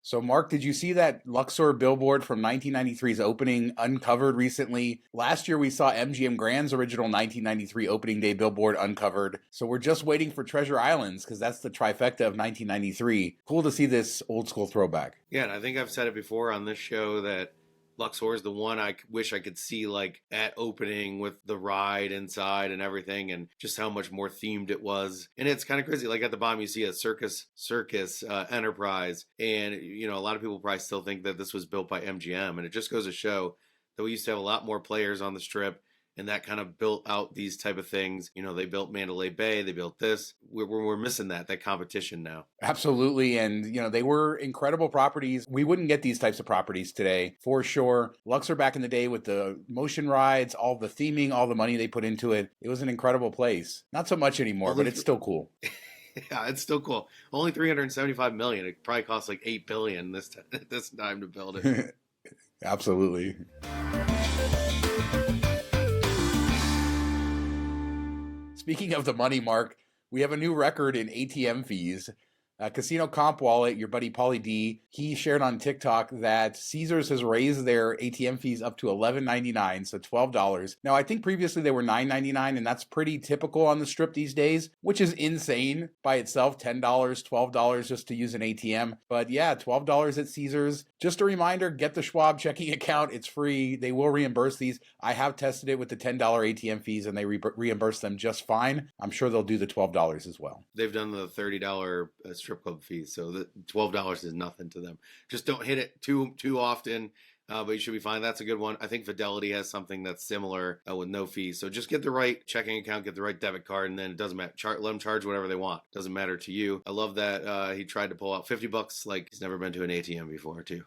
So, Mark, did you see that Luxor billboard from 1993's opening uncovered recently? Last year, we saw MGM Grand's original 1993 opening day billboard uncovered. So, we're just waiting for Treasure Islands because that's the trifecta of 1993. Cool to see this old school throwback. Yeah, and I think I've said it before on this show that Luxor is the one I wish I could see like at opening with the ride inside and everything, and just how much more themed it was. And it's kind of crazy. Like at the bottom, you see a circus enterprise, and a lot of people probably still think that this was built by MGM, and it just goes to show that we used to have a lot more players on the strip. And that kind of built out these type of things. They built Mandalay Bay. They built this. We're missing that competition now. Absolutely. And, they were incredible properties. We wouldn't get these types of properties today, for sure. Luxor back in the day with the motion rides, all the theming, all the money they put into it. It was an incredible place. Not so much anymore, but it's still cool. Yeah, it's still cool. Only $375 million. It probably costs like $8 billion this time to build it. Absolutely. Speaking of the money, Mark, we have a new record in ATM fees. Casino Comp Wallet, your buddy Pauly D, he shared on TikTok that Caesars has raised their ATM fees up to $11.99, so $12. Now, I think previously they were $9.99, and that's pretty typical on the strip these days, which is insane by itself, $10, $12 just to use an ATM. But yeah, $12 at Caesars. Just a reminder, get the Schwab checking account. It's free. They will reimburse these. I have tested it with the $10 ATM fees, and they reimburse them just fine. I'm sure they'll do the $12 as well. They've done the $30 strip club fees, so the $12 is nothing to them. Just don't hit it too often, but you should be fine. That's a good one. I think Fidelity has something that's similar with no fees. So just get the right checking account, get the right debit card, and then it doesn't matter. Let them charge whatever they want. Doesn't matter to you. I love that he tried to pull out $50 like he's never been to an ATM before too.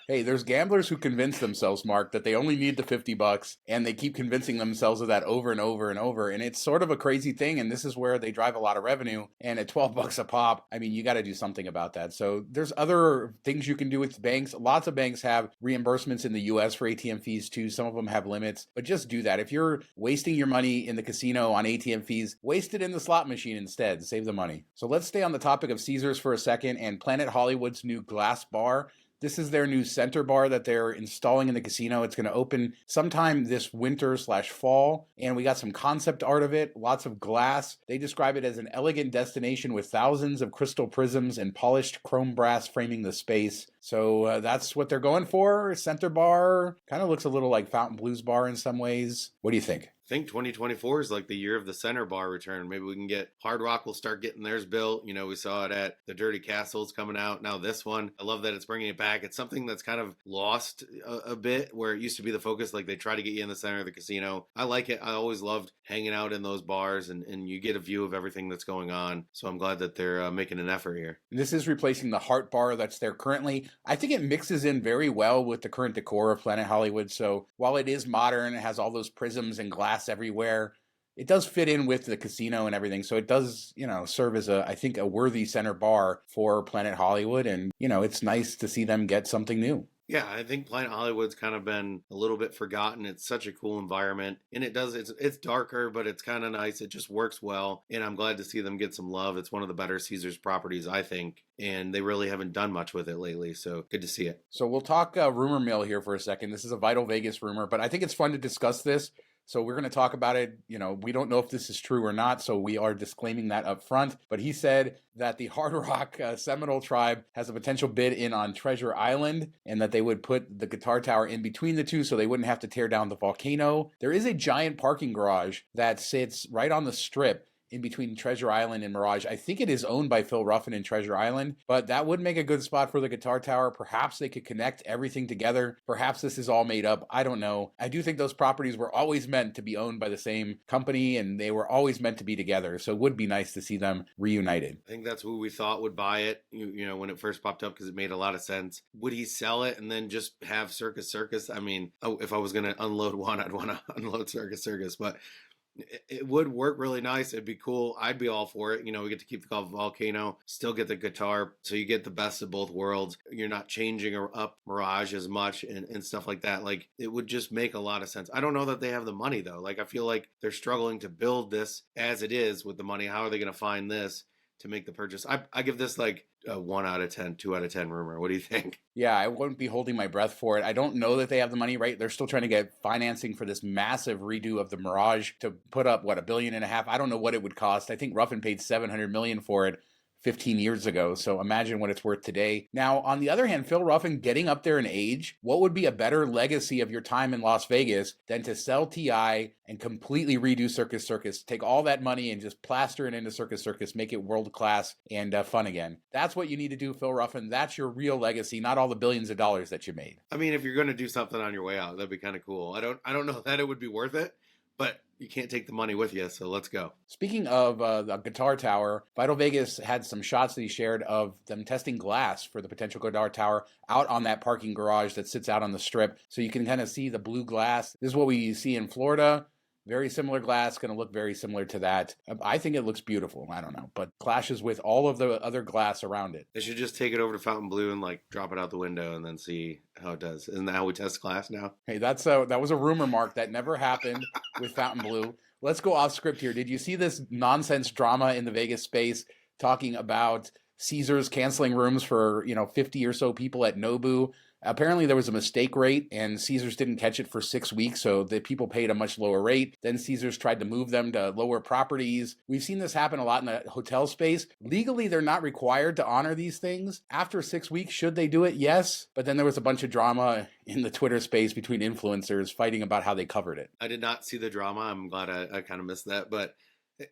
Hey, there's gamblers who convince themselves, Mark, that they only need the $50, and they keep convincing themselves of that over and over and over. And it's sort of a crazy thing. And this is where they drive a lot of revenue. And at $12 a pop, I mean, you got to do something about that. So there's other things you can do with banks. Lots of banks have reimbursements in the US for ATM fees too. Some of them have limits, but just do that. If you're wasting your money in the casino on ATM fees, waste it in the slot machine instead. Save the money. So let's stay on the topic of Caesars for a second and Planet Hollywood's new glass bar. This is their new center bar that they're installing in the casino. It's going to open sometime this winter/fall, and we got some concept art of it, lots of glass. They describe it as an elegant destination with thousands of crystal prisms and polished chrome brass framing the space. So that's what they're going for. Center bar kind of looks a little like Fontainebleau's bar in some ways. What do you think? I think 2024 is like the year of the center bar return. Maybe we can get Hard Rock will start getting theirs built. We saw it at the Dirty Castles coming out. Now this one, I love that it's bringing it back. It's something that's kind of lost a bit where it used to be the focus. Like they try to get you in the center of the casino. I like it. I always loved hanging out in those bars and you get a view of everything that's going on. So I'm glad that they're making an effort here. This is replacing the Heart Bar that's there currently. I think it mixes in very well with the current decor of Planet Hollywood. So while it is modern, it has all those prisms and glass everywhere, it does fit in with the casino and everything. So it does, serve as I think a worthy center bar for Planet Hollywood. And, it's nice to see them get something new. Yeah, I think Planet Hollywood's kind of been a little bit forgotten. It's such a cool environment, and it's darker, but it's kind of nice. It just works well, and I'm glad to see them get some love. It's one of the better Caesars properties, I think, and they really haven't done much with it lately, so good to see it. So we'll talk rumor mill here for a second. This is a Vital Vegas rumor, but I think it's fun to discuss this. So we're going to talk about it. We don't know if this is true or not, so we are disclaiming that up front. But he said that the Hard Rock Seminole tribe has a potential bid in on Treasure Island and that they would put the guitar tower in between the two so they wouldn't have to tear down the volcano. There is a giant parking garage that sits right on the strip in between Treasure Island and Mirage. I think it is owned by Phil Ruffin in Treasure Island, but that would make a good spot for the guitar tower. Perhaps they could connect everything together. Perhaps this is all made up. I don't know. I do think those properties were always meant to be owned by the same company and they were always meant to be together. So it would be nice to see them reunited. I think that's who we thought would buy it, when it first popped up because it made a lot of sense. Would he sell it and then just have Circus? I mean, if I was going to unload one, I'd want to unload Circus, but it would work really nice. It'd be cool. I'd be all for it. We get to keep the volcano, still get the guitar. So you get the best of both worlds. You're not changing up Mirage as much and stuff like that. Like it would just make a lot of sense. I don't know that they have the money though. Like I feel like they're struggling to build this as it is with the money. How are they going to find this to make the purchase. I give this like a 1 out of 10, 2 out of 10 rumor. What do you think? Yeah, I wouldn't be holding my breath for it. I don't know that they have the money, right? They're still trying to get financing for this massive redo of the Mirage to put up, what, $1.5 billion? I don't know what it would cost. I think Ruffin paid $700 million for it 15 years ago. So imagine what it's worth today. Now, on the other hand, Phil Ruffin getting up there in age, what would be a better legacy of your time in Las Vegas than to sell TI and completely redo Circus Circus, take all that money and just plaster it into Circus Circus, make it world class and fun again. That's what you need to do, Phil Ruffin. That's your real legacy, not all the billions of dollars that you made. I mean, if you're going to do something on your way out, that'd be kind of cool. I don't know that it would be worth it, but you can't take the money with you, so let's go. Speaking of the Guitar Tower, Vital Vegas had some shots that he shared of them testing glass for the potential Guitar Tower out on that parking garage that sits out on the strip. So you can kind of see the blue glass. This is what we see in Florida. Very similar glass, going to look very similar to that. I think it looks beautiful. I don't know, but clashes with all of the other glass around it. They should just take it over to Fontainebleau and like drop it out the window and then see how it does. Isn't that how we test glass now? Hey, that was a rumor, Mark. That never happened with Fontainebleau. Let's go off script here. Did you see this nonsense drama in the Vegas space talking about Caesars canceling rooms for 50 or so people at Nobu? Apparently there was a mistake rate and Caesars didn't catch it for 6 weeks, so the people paid a much lower rate. Then Caesars tried to move them to lower properties. We've seen this happen a lot in the hotel space. Legally, they're not required to honor these things. After 6 weeks, should they do it? Yes. But then there was a bunch of drama in the Twitter space between influencers fighting about how they covered it. I did not see the drama. I'm glad I kind of missed that. But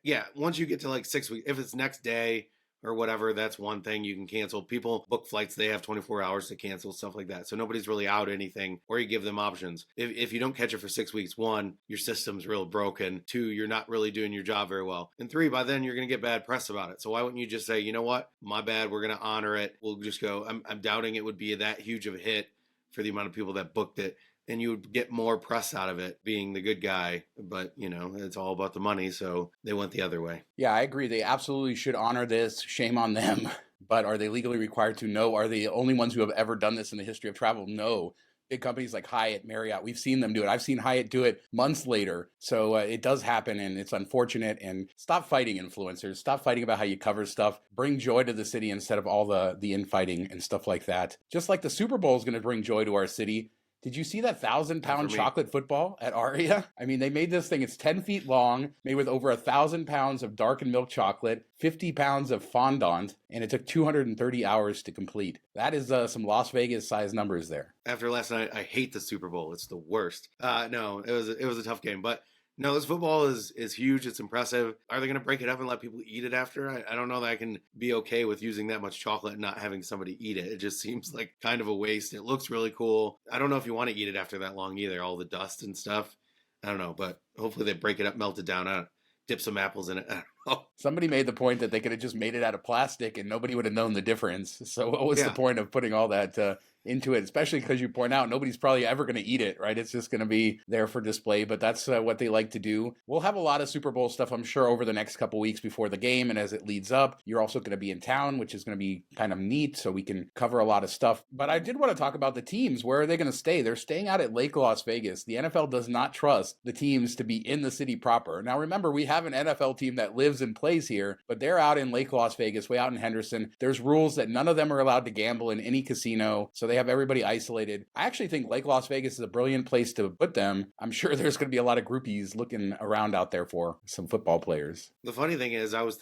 yeah, once you get to like 6 weeks, if it's next day or whatever, that's one thing you can cancel. People book flights, they have 24 hours to cancel, stuff like that. So nobody's really out anything, or you give them options. If you don't catch it for 6 weeks, 1, your system's real broken. 2, you're not really doing your job very well. And 3, by then you're going to get bad press about it. So why wouldn't you just say, you know what, my bad, we're going to honor it. We'll just go. I'm doubting it would be that huge of a hit for the amount of people that booked it. And you would get more press out of it being the good guy. But, it's all about the money, so they went the other way. Yeah, I agree. They absolutely should honor this. Shame on them. But are they legally required to? No. Are they the only ones who have ever done this in the history of travel? No. Big companies like Hyatt, Marriott, we've seen them do it. I've seen Hyatt do it months later. So it does happen, and it's unfortunate. And stop fighting, influencers. Stop fighting about how you cover stuff. Bring joy to the city instead of all the infighting and stuff like that. Just like the Super Bowl is going to bring joy to our city. Did you see that 1,000-pound chocolate football at Aria? I mean, they made this thing. It's 10 feet long, made with over 1,000 pounds of darkened milk chocolate, 50 pounds of fondant, and it took 230 hours to complete. That is some Las Vegas-sized numbers there. After last night, I hate the Super Bowl. It's the worst. No, it was a tough game, but no, this football is huge. It's impressive. Are they going to break it up and let people eat it after? I don't know that I can be okay with using that much chocolate and not having somebody eat it. It just seems like kind of a waste. It looks really cool. I don't know if you want to eat it after that long either, all the dust and stuff. I don't know, but hopefully they break it up, melt it down, dip some apples in it. I don't know. Somebody made the point that they could have just made it out of plastic and nobody would have known the difference. So what was the point of putting all that into it, especially because you point out nobody's probably ever going to eat it, right? It's just going to be there for display, but that's what they like to do. We'll have a lot of Super Bowl stuff, I'm sure, over the next couple weeks before the game, and as it leads up. You're also going to be in town, which is going to be kind of neat, so we can cover a lot of stuff. But I did want to talk about the teams. Where are they going to stay? They're staying out at Lake Las Vegas. The NFL does not trust the teams to be in the city proper. Now, remember, we have an NFL team that lives and plays here, but they're out in Lake Las Vegas, way out in Henderson. There's rules that none of them are allowed to gamble in any casino, so they have everybody isolated. I actually think Lake Las Vegas is a brilliant place to put them. I'm sure there's going to be a lot of groupies looking around out there for some football players. The funny thing is, I was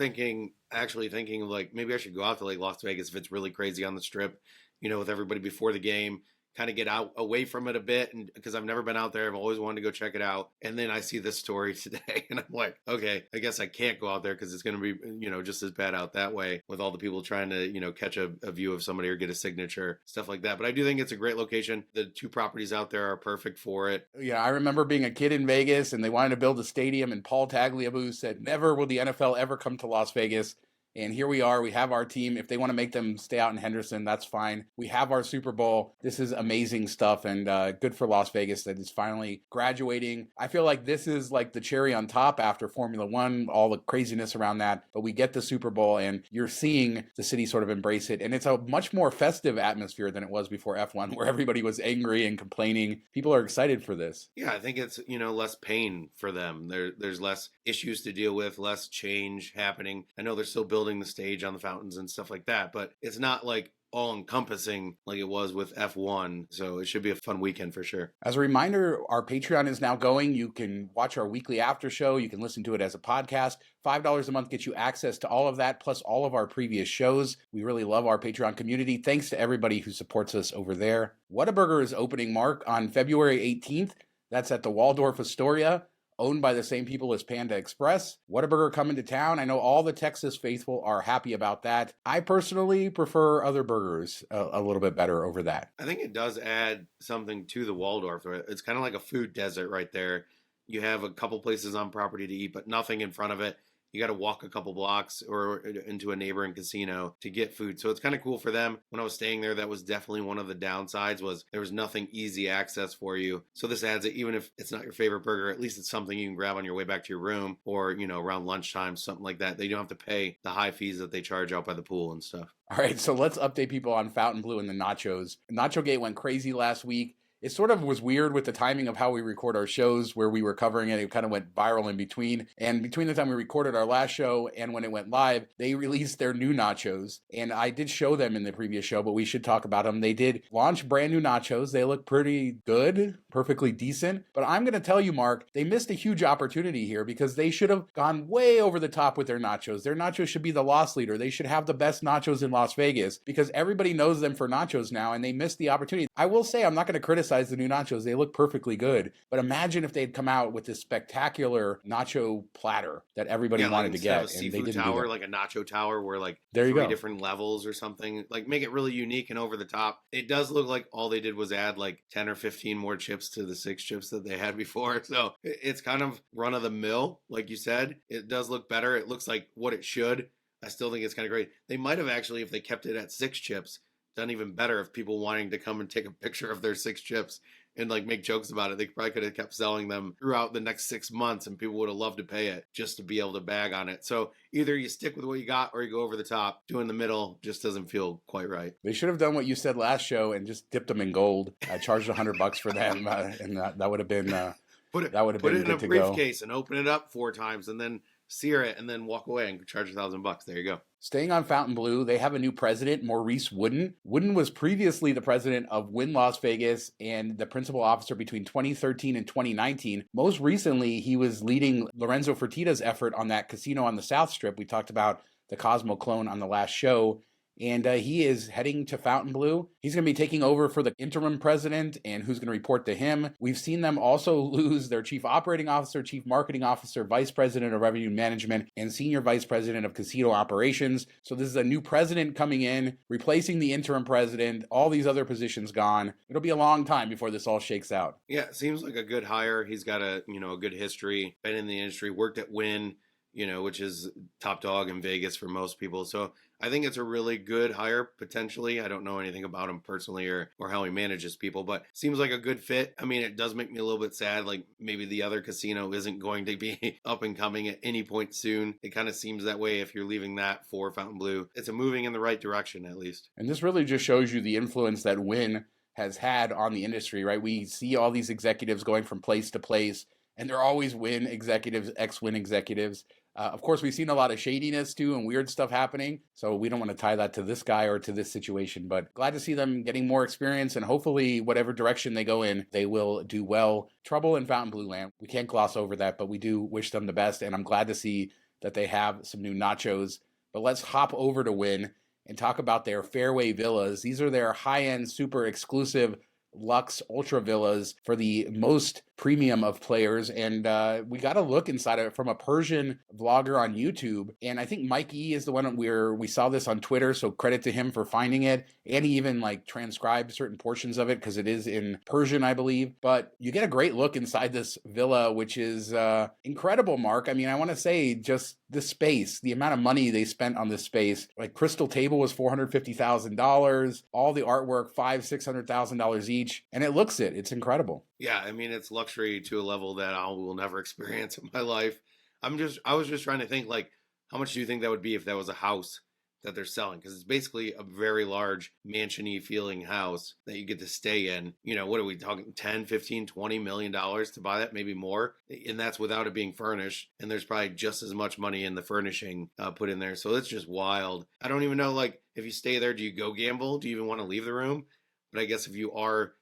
actually thinking like maybe I should go out to Lake Las Vegas if it's really crazy on the strip, with everybody before the game. Kind of get out away from it a bit, and because I've never been out there, I've always wanted to go check it out. And then I see this story today, and I'm like, okay, I guess I can't go out there because it's going to be, just as bad out that way with all the people trying to, catch a view of somebody or get a signature, stuff like that. But I do think it's a great location. The 2 properties out there are perfect for it. Yeah, I remember being a kid in Vegas, and they wanted to build a stadium, and Paul Tagliabue said, never will the NFL ever come to Las Vegas. And here we are. We have our team. If they want to make them stay out in Henderson, that's fine. We have our Super Bowl. This is amazing stuff, and good for Las Vegas that is finally graduating. I feel like this is like the cherry on top after Formula One, all the craziness around that. But we get the Super Bowl, and you're seeing the city sort of embrace it. And it's a much more festive atmosphere than it was before F1, where everybody was angry and complaining. People are excited for this. Yeah, I think it's, less pain for them. There's less issues to deal with, less change happening. I know they're still building building the stage on the fountains and stuff like that. But it's not like all encompassing like it was with F1. So it should be a fun weekend for sure. As a reminder, our Patreon is now going. You can watch our weekly after show. You can listen to it as a podcast. $5 a month gets you access to all of that, plus all of our previous shows. We really love our Patreon community. Thanks to everybody who supports us over there. Whataburger is opening, Mark, on February 18th. That's at the Waldorf Astoria, owned by the same people as Panda Express. Whataburger coming to town. I know all the Texas faithful are happy about that. I personally prefer other burgers a little bit better over that. I think it does add something to the Waldorf. It's kind of like a food desert right there. You have a couple places on property to eat, but nothing in front of it. You got to walk a couple blocks or into a neighboring casino to get food. So it's kind of cool for them. When I was staying there, that was definitely one of the downsides, was there was nothing easy access for you. So this adds it, even if it's not your favorite burger, at least it's something you can grab on your way back to your room or, around lunchtime, something like that. They don't have to pay the high fees that they charge out by the pool and stuff. All right, so let's update people on Fontainebleau and the nachos. Nacho Gate went crazy last week. It sort of was weird with the timing of how we record our shows, where we were covering it. It kind of went viral in between. And between the time we recorded our last show and when it went live, they released their new nachos. And I did show them in the previous show, but we should talk about them. They did launch brand new nachos. They look pretty good, perfectly decent. But I'm going to tell you, Mark, they missed a huge opportunity here because they should have gone way over the top with their nachos. Their nachos should be the loss leader. They should have the best nachos in Las Vegas because everybody knows them for nachos now, and they missed the opportunity. I will say, I'm not going to criticize the new nachos. They look perfectly good. But imagine if they'd come out with this spectacular nacho platter that everybody wanted to get. And they didn't tower, like a nacho tower where like there you three go. Different levels or something. Like make it really unique and over the top. It does look like all they did was add like 10 or 15 more chips to the 6 chips that they had before. So it's kind of run of the mill, like you said. It does look better. It looks like what it should. I still think it's kind of great. They might have actually, if they kept it at 6 chips, done even better if people wanting to come and take a picture of their 6 chips and like make jokes about it. They probably could have kept selling them throughout the next 6 months and people would have loved to pay it just to be able to bag on it. So either you stick with what you got or you go over the top. Doing the middle just doesn't feel quite right. They should have done what you said last show and just dipped them in gold. I charged $100 for them and that would have been put it in a briefcase and open it up 4 times and then sear it and then walk away and charge $1,000. There you go. Staying on Fontainebleau, they have a new president, Maurice Wooden. Wooden was previously the president of Wynn Las Vegas and the principal officer between 2013 and 2019. Most recently, he was leading Lorenzo Fertitta's effort on that casino on the South Strip. We talked about the Cosmo clone on the last show. And he is heading to Fontainebleau. He's going to be taking over for the interim president and who's going to report to him. We've seen them also lose their chief operating officer, chief marketing officer, vice president of revenue management, and senior vice president of casino operations. So this is a new president coming in, replacing the interim president, all these other positions gone. It'll be a long time before this all shakes out. Yeah, it seems like a good hire. He's got a good history, been in the industry, worked at Wynn, which is top dog in Vegas for most people. So I think it's a really good hire, potentially. I don't know anything about him personally or how he manages people, but seems like a good fit. I mean, it does make me a little bit sad. Like maybe the other casino isn't going to be up and coming at any point soon. It kind of seems that way if you're leaving that for Fontainebleau. It's a moving in the right direction, at least. And this really just shows you the influence that Wynn has had on the industry, right? We see all these executives going from place to place, and they're always Wynn executives, ex-Wynn executives. Of course, we've seen a lot of shadiness too and weird stuff happening. So we don't want to tie that to this guy or to this situation, but glad to see them getting more experience and hopefully whatever direction they go in, they will do well. Trouble in Fontainebleau land. We can't gloss over that, but we do wish them the best. And I'm glad to see that they have some new nachos. But let's hop over to Wynn and talk about their Fairway Villas. These are their high-end, super exclusive Luxe Ultra Villas for the most premium of players, and we got a look inside of it from a Persian vlogger on YouTube, and I think Mike E is the one where we saw this on Twitter, so credit to him for finding it, and he even transcribed certain portions of it because it is in Persian, I believe, but you get a great look inside this villa, which is incredible, Mark. I mean, I want to say just the space, the amount of money they spent on this space, like Crystal Table was $450,000, all the artwork, $500,000-$600,000 each, and it looks it. It's incredible. Yeah, I mean, it's luxury to a level that I will never experience in my life. I was just trying to think, how much do you think that would be if that was a house that they're selling, because it's basically a very large mansion-y feeling house that you get to stay in. You know, what are we talking, 10, 15, 20 million dollars to buy that, maybe more, and that's without it being furnished, and there's probably just as much money in the furnishing put in there. So it's just wild. I don't even know, like, if you stay there, do you go gamble? Do you even want to leave the room? But I guess if you are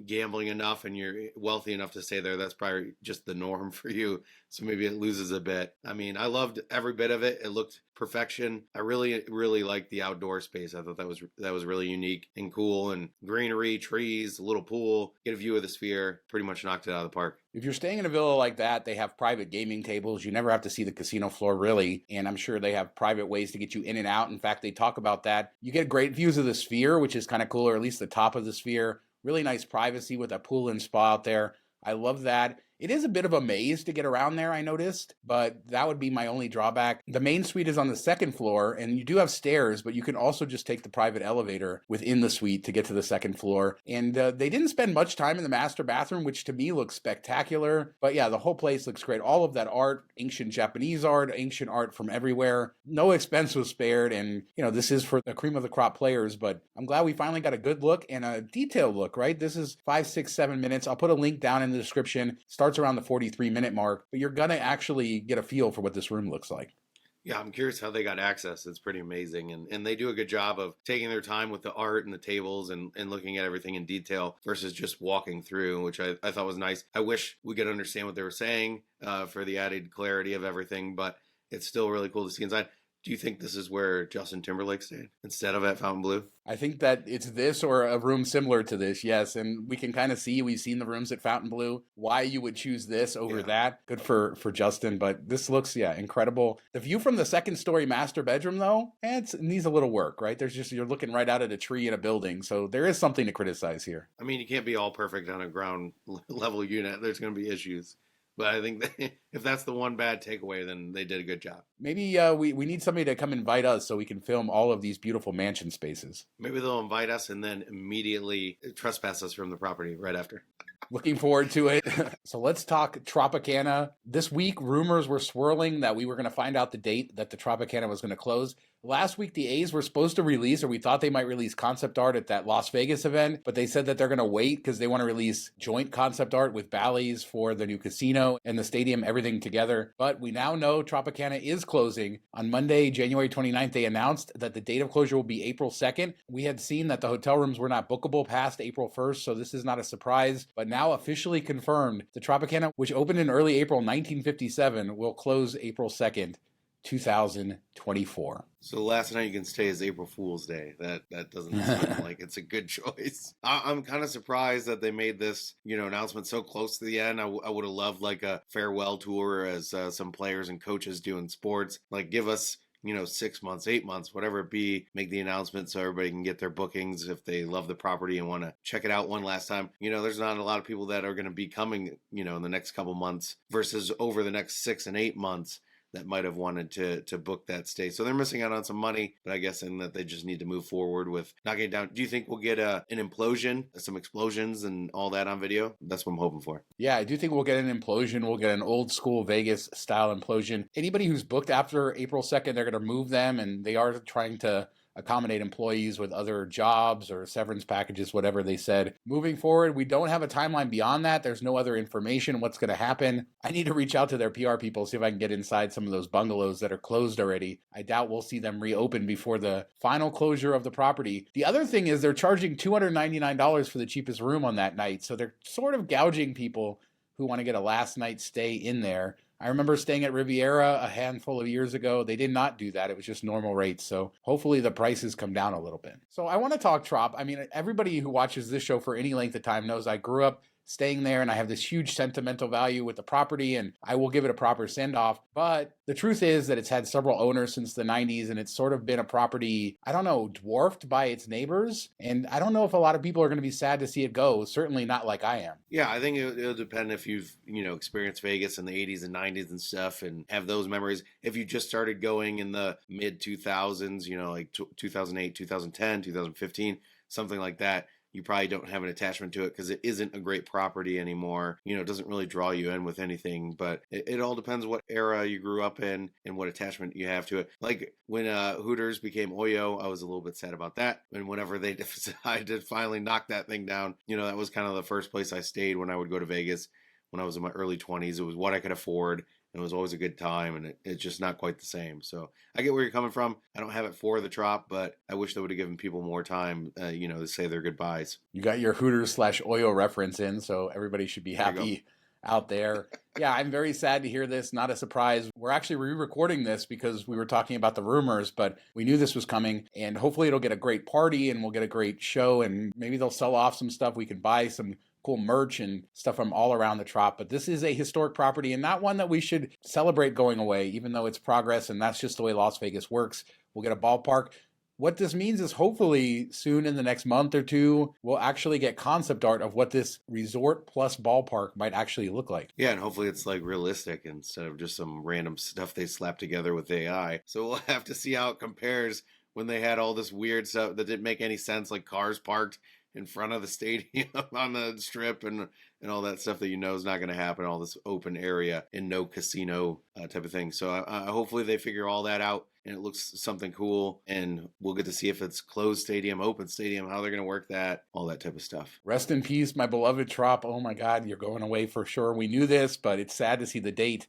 gambling enough and you're wealthy enough to stay there, that's probably just the norm for you. So maybe it loses a bit. I mean, I loved every bit of it. It looked perfection. I really, really liked the outdoor space. I thought that was really unique and cool, and greenery, trees, a little pool, get a view of the Sphere. Pretty much knocked it out of the park. If you're staying in a villa like that, they have private gaming tables. You never have to see the casino floor, really. And I'm sure they have private ways to get you in and out. In fact, they talk about that. You get great views of the Sphere, which is kind of cool, or at least the top of the Sphere. Really nice privacy with a pool and spa out there. I love that. It is a bit of a maze to get around there, I noticed, but that would be my only drawback. The main suite is on the second floor, and you do have stairs, but you can also just take the private elevator within the suite to get to the second floor. And they didn't spend much time in the master bathroom, which to me looks spectacular. But yeah, the whole place looks great. All of that art, ancient Japanese art, ancient art from everywhere. No expense was spared, and you know, this is for the cream of the crop players, but I'm glad we finally got a good look and a detailed look, right? This is 5, 6, 7 minutes. I'll put a link down in the description. Starts around the 43-minute mark, but you're gonna actually get a feel for what this room looks like. Yeah, I'm curious how they got access. It's pretty amazing. And they do a good job of taking their time with the art and the tables and looking at everything in detail versus just walking through, which I thought was nice. I wish we could understand what they were saying for the added clarity of everything, but it's still really cool to see inside. Do you think this is where Justin Timberlake stayed instead of at Fontainebleau? I think that it's this or a room similar to this, yes. And we can kind of see, we've seen the rooms at Fontainebleau, why you would choose this over that. Good for Justin, but this looks, incredible. The view from the second story master bedroom, though, it needs a little work, right? You're looking right out at a tree in a building, so there is something to criticize here. I mean, you can't be all perfect on a ground level unit. There's going to be issues. But I think that if that's the one bad takeaway, then they did a good job. Maybe we need somebody to come invite us so we can film all of these beautiful mansion spaces. Maybe they'll invite us and then immediately trespass us from the property right after. Looking forward to it. So let's talk Tropicana. This week, rumors were swirling that we were going to find out the date that the Tropicana was going to close. Last week, the A's were supposed to release, or we thought they might release concept art at that Las Vegas event, but they said that they're going to wait because they want to release joint concept art with Bally's for the new casino and the stadium, everything together. But we now know Tropicana is closing. On Monday, January 29th, they announced that the date of closure will be April 2nd. We had seen that the hotel rooms were not bookable past April 1st, so this is not a surprise, but now officially confirmed, the Tropicana, which opened in early April 1957, will close April 2nd. 2024. So the last night you can stay is April Fool's Day. That doesn't seem like it's a good choice. I'm kind of surprised that they made this, announcement so close to the end. I would have loved like a farewell tour as some players and coaches do in sports. Like give us 6 months, 8 months, whatever it be, make the announcement so everybody can get their bookings if they love the property and want to check it out one last time. There's not a lot of people that are going to be coming, in the next couple months versus over the next 6 and 8 months that might have wanted to book that stay. So they're missing out on some money, but I guess in that they just need to move forward with knocking it down. Do you think we'll get an implosion, some explosions and all that on video? That's what I'm hoping for. Yeah, I do think we'll get an implosion. We'll get an old school Vegas style implosion. Anybody who's booked after April 2nd, they're going to move them, and they are trying to accommodate employees with other jobs or severance packages, whatever they said. Moving forward, we don't have a timeline beyond that. There's no other information what's going to happen. I need to reach out to their PR people, see if I can get inside some of those bungalows that are closed already. I doubt we'll see them reopen before the final closure of the property. The other thing is they're charging $299 for the cheapest room on that night. So they're sort of gouging people who want to get a last night stay in there. I remember staying at Riviera a handful of years ago. They did not do that. It was just normal rates. So hopefully the prices come down a little bit. So I want to talk Trop. I mean, everybody who watches this show for any length of time knows I grew up staying there and I have this huge sentimental value with the property and I will give it a proper send-off. But the truth is that it's had several owners since the 90s and it's sort of been a property, dwarfed by its neighbors. And I don't know if a lot of people are going to be sad to see it go. Certainly not like I am. Yeah, I think it'll depend if you've, experienced Vegas in the 80s and 90s and stuff and have those memories. If you just started going in the mid 2000s, like 2008, 2010, 2015, something like that, you probably don't have an attachment to it because it isn't a great property anymore. You know, it doesn't really draw you in with anything, but it all depends what era you grew up in and what attachment you have to it. Like when Hooters became Oyo, I was a little bit sad about that. And whenever they decided to finally knock that thing down, you know, that was kind of the first place I stayed when I would go to Vegas when I was in my early 20s. It was what I could afford. It was always a good time, and it's just not quite the same. So I get where you're coming from. I don't have it for the Trop, but I wish they would have given people more time, you know, to say their goodbyes. You got your Hooters/Oyo reference in, so everybody should be happy out there. Yeah, I'm very sad to hear this. Not a surprise. We're actually re-recording this because we were talking about the rumors, but we knew this was coming, and hopefully it'll get a great party, and we'll get a great show, and maybe they'll sell off some stuff. We can buy some cool merch and stuff from all around the Trop. But this is a historic property and not one that we should celebrate going away, even though it's progress, and that's just the way Las Vegas works. We'll get a ballpark. What this means is hopefully soon in the next month or two, we'll actually get concept art of what this resort plus ballpark might actually look like. Yeah, and hopefully it's like realistic instead of just some random stuff they slap together with AI. So we'll have to see how it compares when they had all this weird stuff that didn't make any sense, like cars parked in front of the stadium on the strip and all that stuff that you know is not going to happen, all this open area and no casino type of thing. So hopefully they figure all that out and it looks something cool, and we'll get to see if it's closed stadium, open stadium, how they're going to work that, all that type of stuff. Rest in peace, my beloved Trop. Oh my God, you're going away for sure. We knew this, but it's sad to see the date.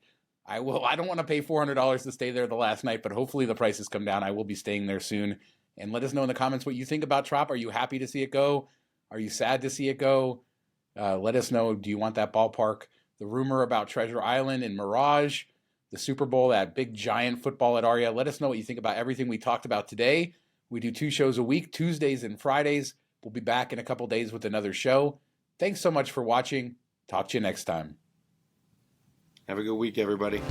I don't want to pay $400 to stay there the last night, but hopefully the prices come down. I will be staying there soon. And let us know in the comments what you think about Trop. Are you happy to see it go? Are you sad to see it go? Let us know. Do you want that ballpark? The rumor about Treasure Island and Mirage, the Super Bowl, that big giant football at Aria. Let us know what you think about everything we talked about today. We do 2 shows a week, Tuesdays and Fridays. We'll be back in a couple days with another show. Thanks so much for watching. Talk to you next time. Have a good week, everybody.